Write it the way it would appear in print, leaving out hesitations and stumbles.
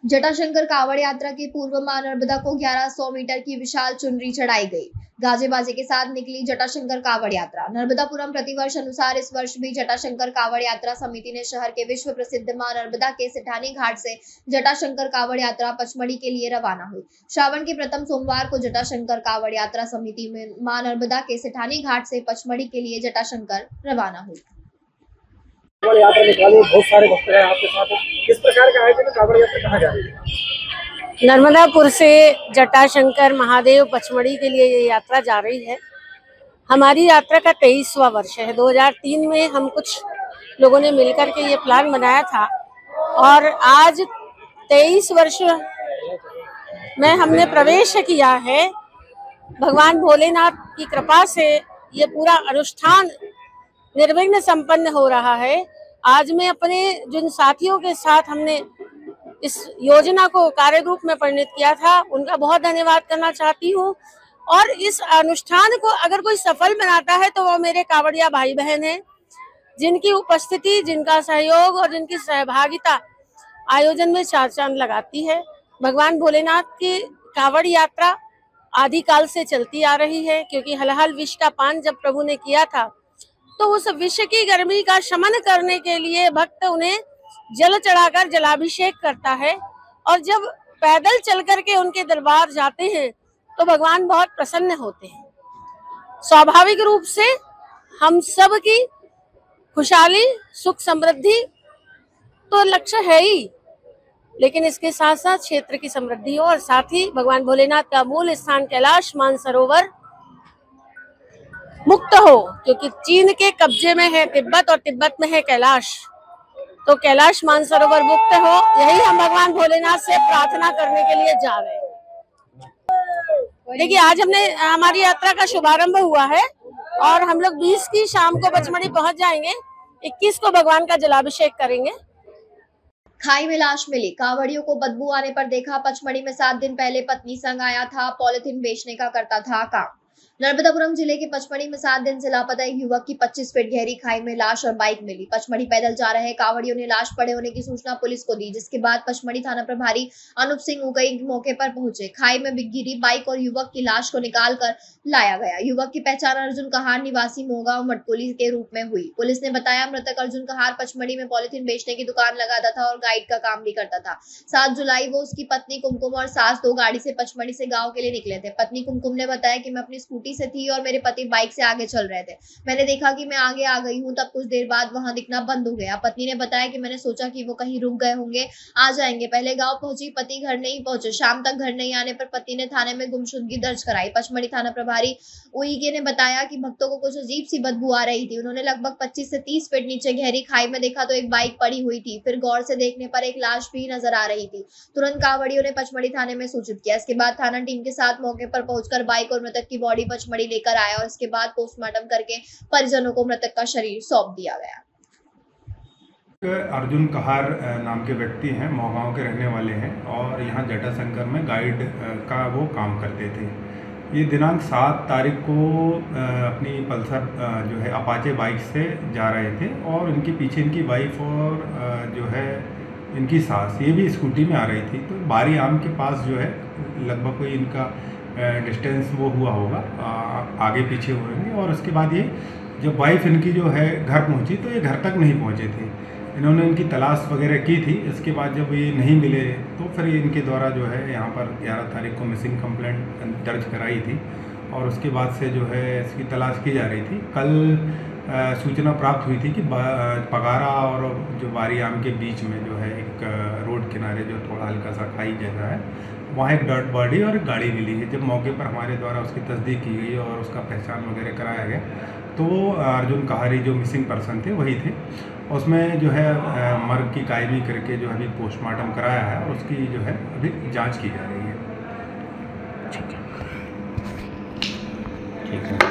जटाशंकर कावड़ यात्रा के पूर्व मां नर्मदा को 1100 मीटर की विशाल चुनरी चढ़ाई गई। गाजे बाजे के साथ निकली जटाशंकर कावड़ यात्रा। नर्मदापुरम प्रतिवर्ष अनुसार इस वर्ष भी जटाशंकर कावड़ यात्रा समिति ने शहर के विश्व प्रसिद्ध मां नर्मदा के सेठानी घाट से जटाशंकर कावड़ यात्रा पचमढ़ी के लिए रवाना हुई। श्रावण के प्रथम सोमवार को जटाशंकर कावड़ यात्रा समिति में मां नर्मदा के सेठानी घाट से पचमढ़ी के लिए जटाशंकर रवाना हुई। कावड़ यात्रा निकाली, बहुत सारे भक्त हैं आपके साथ। किस प्रकार का आयोजन कावड़ यात्रा कहाँ जा रही है? नर्मदापुर से जटाशंकर महादेव पचमढ़ी के लिए ये यात्रा जा रही है। हमारी यात्रा का 23वां वर्ष है। 2003 में हम कुछ लोगों ने मिलकर के ये प्लान बनाया था और आज 23 वर्ष में हमने प्रवेश किया है। भगवान भोलेनाथ की कृपा से ये पूरा अनुष्ठान निर्विघ्न संपन्न हो रहा है। आज मैं अपने जिन साथियों के साथ हमने इस योजना को कार्य रूप में परिणत किया था, उनका बहुत धन्यवाद करना चाहती हूँ। और इस अनुष्ठान को अगर कोई सफल बनाता है तो वो मेरे कावड़िया भाई बहन हैं, जिनकी उपस्थिति, जिनका सहयोग और जिनकी सहभागिता आयोजन में चार चांद लगाती है। भगवान भोलेनाथ की कावड़ यात्रा आदिकाल से चलती आ रही है, क्योंकि हलहल विष का पान जब प्रभु ने किया था तो उस विष की गर्मी का शमन करने के लिए भक्त उन्हें जल चढ़ाकर जलाभिषेक करता है। और जब पैदल चल करके उनके दरबार जाते हैं तो भगवान बहुत प्रसन्न होते हैं। स्वाभाविक रूप से हम सब की खुशहाली, सुख, समृद्धि तो लक्ष्य है ही, लेकिन इसके साथ साथ क्षेत्र की समृद्धि हो और साथ ही भगवान भोलेनाथ का मूल स्थान कैलाश मानसरोवर मुक्त हो, क्योंकि चीन के कब्जे में है तिब्बत और तिब्बत में है कैलाश। तो कैलाश मानसरोवर मुक्त हो, यही हम भगवान भोलेनाथ से प्रार्थना करने के लिए जा रहे हैं। देखिए, आज हमारी यात्रा का शुभारंभ हुआ है और हम लोग 20 की शाम को पचमढ़ी पहुंच जाएंगे। 21 को भगवान का जलाभिषेक करेंगे। खाई में लाश मिली। कांवड़ियों को बदबू आने पर देखा। पचमढ़ी में 7 दिन पहले पत्नी संग आया था। पॉलिथीन बेचने का करता था काम। नर्मदापुरम जिले के पचमढ़ी में 7 दिन से लापता एक युवक की 25 फीट गहरी खाई में लाश और बाइक मिली। पचमढ़ी पैदल जा रहे कांवड़ियों ने लाश पड़े होने की सूचना पुलिस को दी, जिसके बाद पचमढ़ी थाना प्रभारी अनूप सिंह उकई मौके पर पहुंचे। खाई में गिरी बाइक और युवक की लाश को निकाल कर लाया गया। युवक की पहचान अर्जुन कहार निवासी मोगांव मटकुली के रूप में हुई। पुलिस ने बताया, मृतक अर्जुन कहार पचमढ़ी में पॉलिथीन बेचने की दुकान लगाता था और गाइड का काम भी करता था। 7 जुलाई वो, उसकी पत्नी कुमकुम और सास 2 गाड़ी से पचमढ़ी से गाँव के लिए निकले थे। पत्नी कुमकुम ने बताया कि मैं अपनी स्कूटी से थी और मेरे पति बाइक से आगे चल रहे थे। मैंने देखा कि मैं आगे आ गई हूं, तब कुछ देर बाद वहां दिखना बंद हो गया। पत्नी ने बताया कि मैंने सोचा कि वो कहीं रुक गए होंगे, आ जाएंगे। पहले गांव पहुंची, पति घर नहीं पहुंचे। शाम तक घर नहीं आने पर पति ने थाने में गुमशुदगी दर्ज कराई। पचमढ़ी थाना प्रभारी उईके ने बताया कि भक्तों को कुछ अजीब सी बदबू आ रही थी। उन्होंने लगभग 25 से 30 फीट नीचे गहरी खाई में देखा तो एक बाइक पड़ी हुई थी। फिर गौर से देखने पर एक लाश भी नजर आ रही थी। तुरंत कांवड़ियों ने पचमढ़ी थाने में सूचित किया। इसके बाद थाना टीम के साथ मौके पर पहुंचकर बाइक और मृतक की बॉडी पचमढ़ी लेकर आया और इसके बाद पोस्टमार्टम करके परिजनों को मृतक का शरीर सौंप दिया गया। अर्जुन कहार नाम के व्यक्ति हैं, मोगांव के रहने वाले हैं और यहाँ जटाशंकर में गाइड का वो काम करते थे। ये दिनांक 7 तारीख को अपनी पल्सर जो है अपाचे बाइक से जा रहे थे और इनके पीछे इनकी वाइफ और जो है इनकी सास, ये भी स्कूटी में आ रही थी। तो बारी आम के पास जो है लगभग कोई इनका डिस्टेंस वो हुआ होगा, आगे पीछे होंगे। और उसके बाद ये जब वाइफ इनकी जो है घर पहुंची तो ये घर तक नहीं पहुंचे थे। इन्होंने इनकी तलाश वगैरह की थी। इसके बाद जब ये नहीं मिले तो फिर इनके द्वारा जो है यहाँ पर 11 तारीख को मिसिंग कंप्लेंट दर्ज कराई थी और उसके बाद से जो है इसकी तलाश की जा रही थी। कल सूचना प्राप्त हुई थी कि पगारा और जो बारी आम के बीच में जो है एक रोड किनारे जो थोड़ा हल्का सा खाई जगह है, वहाँ एक डेड बॉडी और एक गाड़ी मिली है। जब मौके पर हमारे द्वारा उसकी तस्दीक की गई और उसका पहचान वगैरह कराया गया तो अर्जुन कहारी जो मिसिंग पर्सन थे वही थे। उसमें जो है मर्ग की कायमी करके जो अभी पोस्टमार्टम कराया है और उसकी जो है अभी जांच की जा रही है। ठीक है।